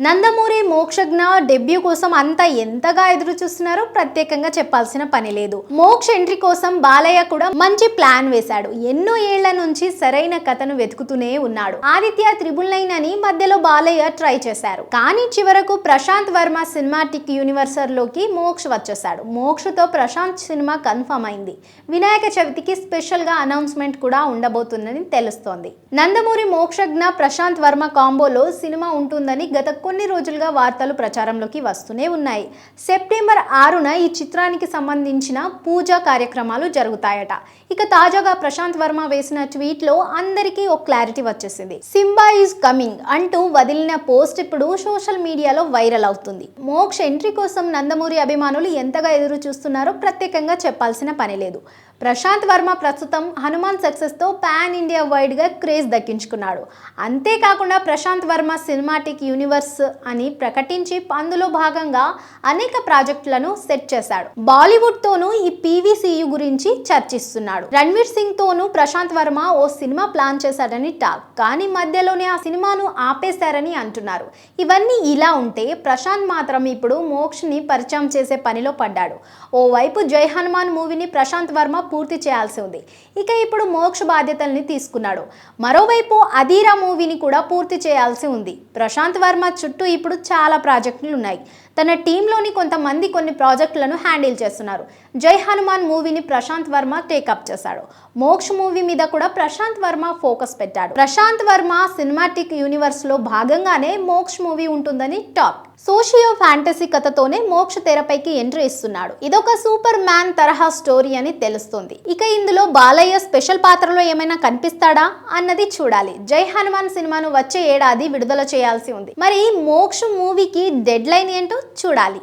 Nandamuri Mokshagna debut కోసం అంతా ఎంతగా ఎదురు చూస్తున్నారో ప్రత్యేకంగా చెప్పాల్సిన పని లేదు. మోక్ష ఎంట్రీ కోసం బాలయ్య కూడా మంచి ప్లాన్ వేశాడు. ఎన్నో ఏళ్ల నుంచి సరైన కథను వెతుకుతూనే ఉన్నాడు. ఆదిత్య 999 అని మధ్యలో బాలయ్య ట్రై చేశారు. కానీ చివరకు ప్రశాంత్ వర్మ సినిమాటిక్ యూనివర్సల్ లోకి మోక్ష వచ్చేశాడు. మోక్షతో ప్రశాంత్ సినిమా కన్ఫర్మ్ అయింది. వినాయక చవితికి స్పెషల్ గా అనౌన్స్మెంట్ కూడా ఉండబోతుందని తెలుస్తోంది. నందమూరి మోక్షజ్ఞ ప్రశాంత్ వర్మ కాంబోలో సినిమా ఉంటుందని గత కొన్ని రోజులుగా వార్తలు ప్రచారంలోకి వస్తూనే ఉన్నాయి. సెప్టెంబర్ 6న ఈ చిత్రానికి సంబంధించిన పూజా కార్యక్రమాలు జరుగుతాయట. ఇక తాజాగా ప్రశాంత్ వర్మ వేసిన ట్వీట్ లో అందరికీ ఒక క్లారిటీ వచ్చేసింది. సింబా ఈజ్ కమింగ్ అంటూ వదిలిన పోస్ట్ ఇప్పుడు సోషల్ మీడియాలో వైరల్ అవుతుంది. మోక్ష ఎంట్రీ కోసం నందమూరి అభిమానులు ఎంతగా ఎదురు చూస్తున్నారో ప్రత్యేకంగా చెప్పాల్సిన పని లేదు. ప్రశాంత్ వర్మ ప్రస్తుతం హనుమాన్ సక్సెస్ తో పాన్ ఇండియా వైడ్ గా క్రేజ్ దక్కించుకున్నాడు. అంతేకాకుండా ప్రశాంత్ వర్మ సినిమాటిక్ యూనివర్స్ అని ప్రకటించి అందులో భాగంగా అనేక ప్రాజెక్టులను సెట్ చేశాడు. బాలీవుడ్ తోనూ ఈ పీవీసీయూ గురించి చర్చిస్తున్నాడు. రణ్వీర్ సింగ్ తోనూ ప్రశాంత్ వర్మ ఓ సినిమా ప్లాన్ చేశాడని టాక్. కానీ మధ్యలోనే ఆ సినిమాను ఆపేశారని అంటున్నారు. ఇవన్నీ ఇలా ఉంటే ప్రశాంత్ మాత్రం ఇప్పుడు మోక్ష్ ని పరిచయం చేసే పనిలో పడ్డాడు. ఓవైపు జై హనుమాన్ మూవీని ప్రశాంత్ వర్మ పూర్తి చేయాల్సి ఉంది. ఇక ఇప్పుడు మోక్ష బాధ్యతల్ని తీసుకున్నాడు. మరోవైపు అధీరా మూవీని కూడా పూర్తి చేయాల్సి ఉంది. ప్రశాంత్ వర్మ చుట్టూ ఇప్పుడు చాలా ప్రాజెక్టులు ఉన్నాయి. తన టీంలోని కొంతమంది కొన్ని ప్రాజెక్టులను హ్యాండిల్ చేస్తున్నారు. జై హనుమాన్ మూవీని ప్రశాంత్ వర్మ టేకప్ చేశాడు. మోక్ష మూవీ మీద కూడా ప్రశాంత్ వర్మ ఫోకస్ పెట్టాడు. ప్రశాంత్ వర్మ సినిమాటిక్ యూనివర్స్ లో భాగంగానే మోక్ష మూవీ ఉంటుందని టాక్. సోషియో ఫ్యాంటసీ కథతోనే మోక్ష తెరపైకి ఎంట్రీ ఇస్తున్నాడు. ఇదొక సూపర్ మ్యాన్ తరహా స్టోరీ అని తెలుస్తుంది. ఇక ఇందులో బాలయ్య స్పెషల్ పాత్రలో ఏమైనా కనిపిస్తాడా అన్నది చూడాలి. జై హనుమాన్ సినిమాను వచ్చే ఏడాది విడుదల చేయాల్సి ఉంది. మరి మోక్ష మూవీకి డెడ్ లైన్ ఏంటో చూడాలి.